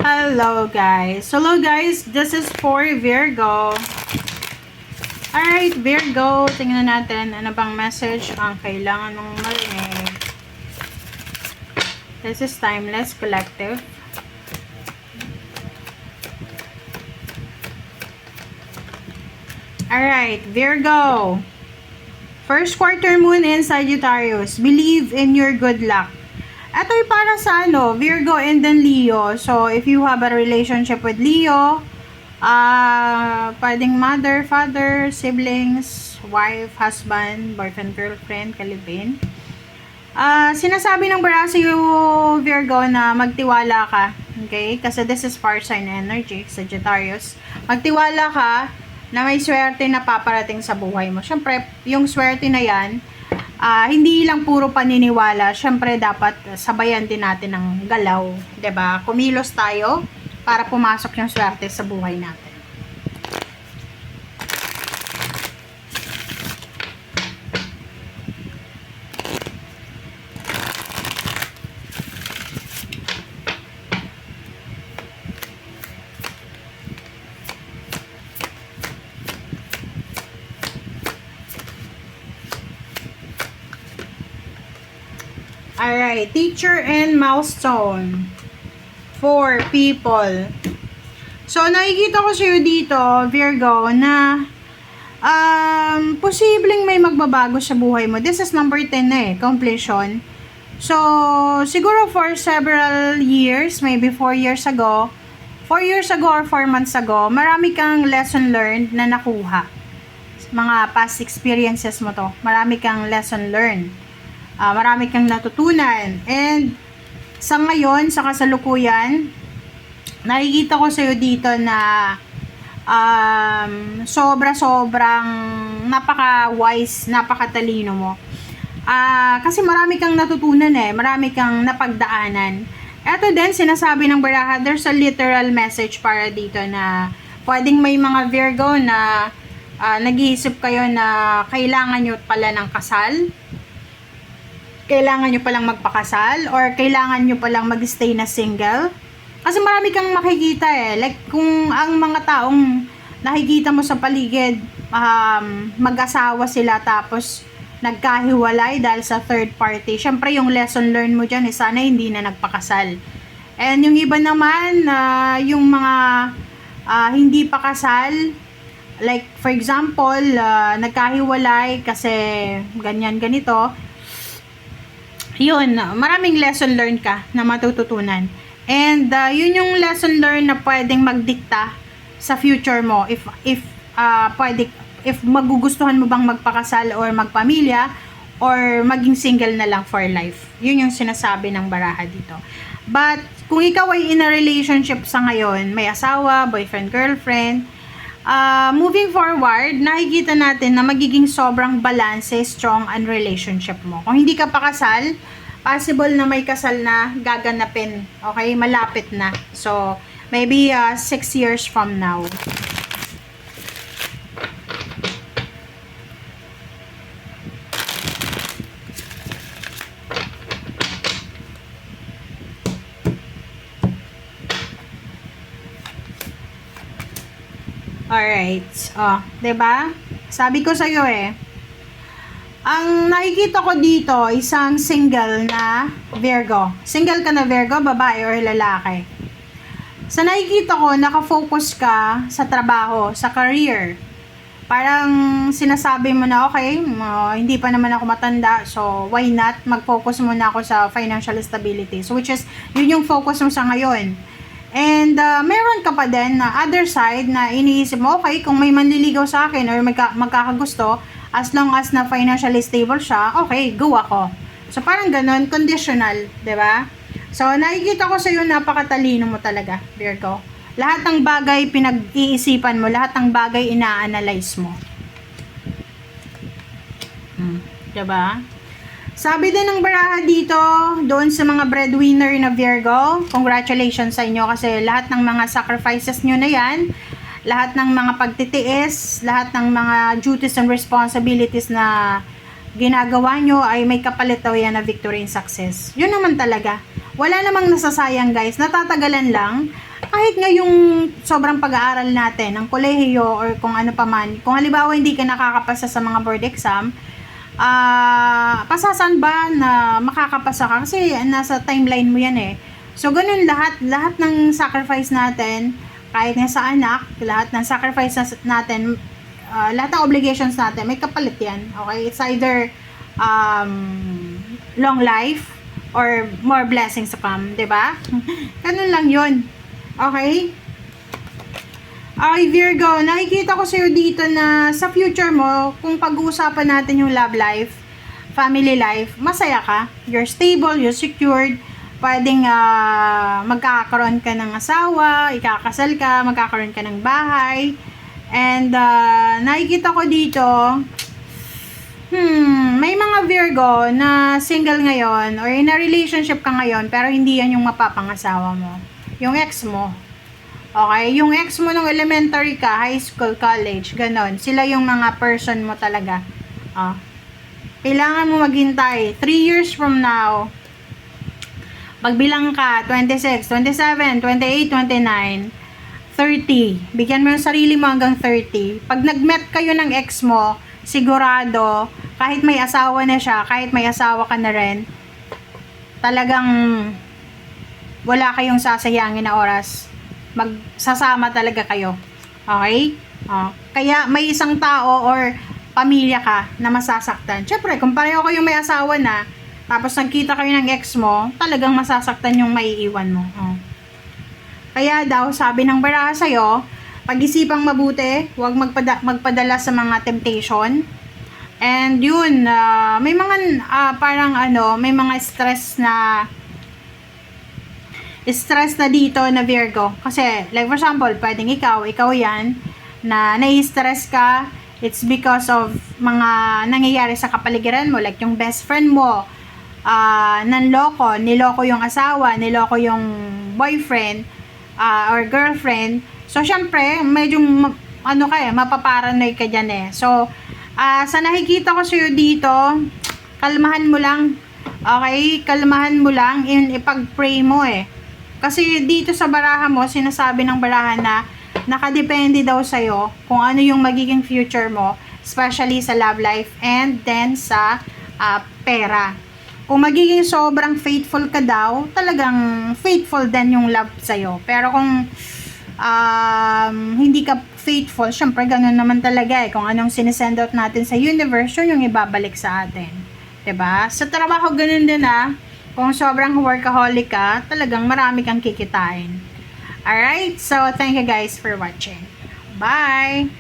Hello guys, this is for Virgo. Alright, Virgo, tingnan natin ano bang message ang kailangan mong marinig. This is Timeless Collective. Alright, Virgo. First quarter moon in Sagittarius. Believe in your good luck. Ito ay para sa Virgo and then Leo. So, if you have a relationship with Leo, pwedeng mother, father, siblings, wife, husband, boyfriend, girlfriend, kalipin. Sinasabi ng bara sa Virgo na magtiwala ka. Okay? Kasi this is fire sign energy, Sagittarius. Magtiwala ka na may swerte na paparating sa buhay mo. Siyempre, yung swerte na yan, hindi lang puro paniniwala. Siyempre, dapat sabayan din natin ng galaw. 'Di ba? Kumilos tayo para pumasok yung swerte sa buhay natin. Alright, teacher and milestone for people. So, nakikita ko sa'yo dito, Virgo, na posibleng may magbabago sa buhay mo. This is number 10 na completion. So, siguro for several years, maybe 4 years ago or 4 months ago, marami kang lesson learned na nakuha. Mga past experiences mo to. Marami kang lesson learned. Marami kang natutunan. And sa ngayon, sa kasalukuyan, nakikita ko sa'yo dito na sobra-sobrang napaka-wise, napakatalino mo. Kasi marami kang natutunan marami kang napagdaanan. Ito din, sinasabi ng baraha, there's a literal message para dito na pwedeng may mga Virgo na nag-iisip kayo na kailangan nyo pala ng kasal, kailangan nyo palang magpakasal, or kailangan nyo palang mag-stay na single. Kasi marami kang makikita like kung ang mga taong nakikita mo sa paligid, mag-asawa sila tapos nagkahiwalay dahil sa third party. Syempre yung lesson learned mo dyan sana hindi na nagpakasal. And yung iba naman, yung mga hindi pa kasal, like for example, nagkahiwalay kasi ganyan ganito, yun, maraming lesson learned ka na matututunan. And yun yung lesson learned na pwedeng magdikta sa future mo if magugustuhan mo bang magpakasal or magpamilya or maging single na lang for life. Yun yung sinasabi ng baraha dito. But kung ikaw ay in a relationship sa ngayon, may asawa, boyfriend, girlfriend, moving forward, nakikita natin na magiging sobrang balance, strong ang relationship mo. Kung hindi ka pa kasal, possible na may kasal na gaganapin. Okay? Malapit na. So, maybe 6 years from now. Alright. 'Di ba? Sabi ko sa iyo ang nakikita ko dito, isang single na Virgo. Single ka na Virgo, babae or lalaki. Sa nakikita ko, nakafocus ka sa trabaho, sa career. Parang sinasabi mo na, okay, hindi pa naman ako matanda, so why not? Mag-focus muna ako sa financial stability. So, which is, yun yung focus mo sa ngayon. And meron ka pa din na other side na iniisip mo, okay, kung may manliligaw sa akin or magkakagusto, as long as na financially stable siya, okay, go ako. So parang ganun, conditional, 'di ba? So nakikita ko sa iyo napakatalino mo talaga, Virgo. Lahat ng bagay pinag-iisipan mo, lahat ng bagay ina-analyze mo. 'Di ba? Sabi din ng baraha dito, doon sa mga breadwinner na Virgo, congratulations sa inyo kasi lahat ng mga sacrifices nyo na yan, lahat ng mga pagtitiis, lahat ng mga duties and responsibilities na ginagawa nyo ay may kapalit daw yan na victory and success. Yun naman talaga. Wala namang nasasayang guys, natatagalan lang. kahit nga yung sobrang pag-aaral natin ng kolehiyo or kung ano pa man, kung halimbawa hindi ka nakakapasa sa mga board exam, pasasan ba na makakapasa ka? Kasi nasa timeline mo yan eh. So, ganun lahat ng sacrifice natin, kahit nga sa anak, lahat ng sacrifice natin, lahat ng obligations natin, may kapalit yan. Okay? It's either long life or more blessings to come. Diba? Ganun lang yun. Okay? Okay, Virgo, nakikita ko sa'yo dito na sa future mo, kung pag-uusapan natin yung love life, family life, masaya ka. You're stable, you're secured, pwedeng magkakaroon ka ng asawa, ikakasal ka, magkakaroon ka ng bahay. And nakikita ko dito, may mga Virgo na single ngayon or in a relationship ka ngayon pero hindi yan yung mapapangasawa mo. Yung ex mo. Okay? Yung ex mo nung elementary ka, high school, college, ganon. Sila yung mga person mo talaga. Kailangan mo maghintay. 3 years from now, magbilang ka, 26, 27, 28, 29, 30. Bigyan mo yung sarili mo hanggang 30. Pag nag-met kayo ng ex mo, sigurado, kahit may asawa na siya, kahit may asawa ka na rin, talagang wala kayong sasayangin na oras. Magsasama talaga kayo. Okay? Kaya may isang tao or pamilya ka na masasaktan. Siyempre, kung pareho kayong may asawa na, tapos nagkita kayo ng ex mo, talagang masasaktan yung maiiwan mo. Kaya daw, sabi ng baraha sa'yo, pag-isipang mabuti, huwag magpadala sa mga temptation. And yun, may mga may mga stress na dito na Virgo. Kasi, like for example, pwedeng ikaw yan, na nai-stress ka, it's because of mga nangyayari sa kapaligiran mo, like yung best friend mo, niloko yung asawa, niloko yung boyfriend, or girlfriend. So, syempre, medyo, mapaparanoid ka dyan eh. So, sa nakikita ko sa'yo dito, kalmahan mo lang. Okay? Kalmahan mo lang, ipag-pray mo eh. Kasi dito sa baraha mo, sinasabi ng baraha na nakadepende daw sa'yo kung ano yung magiging future mo, especially sa love life and then sa pera. Kung magiging sobrang faithful ka daw, talagang faithful din yung love sa'yo. Pero kung hindi ka faithful, syempre ganun naman talaga eh. Kung anong sinesend out natin sa universe, yun yung ibabalik sa atin. 'Di ba? Sa trabaho ganun din kung sobrang workaholic ka, talagang marami kang kikitain. Alright? So, thank you guys for watching. Bye!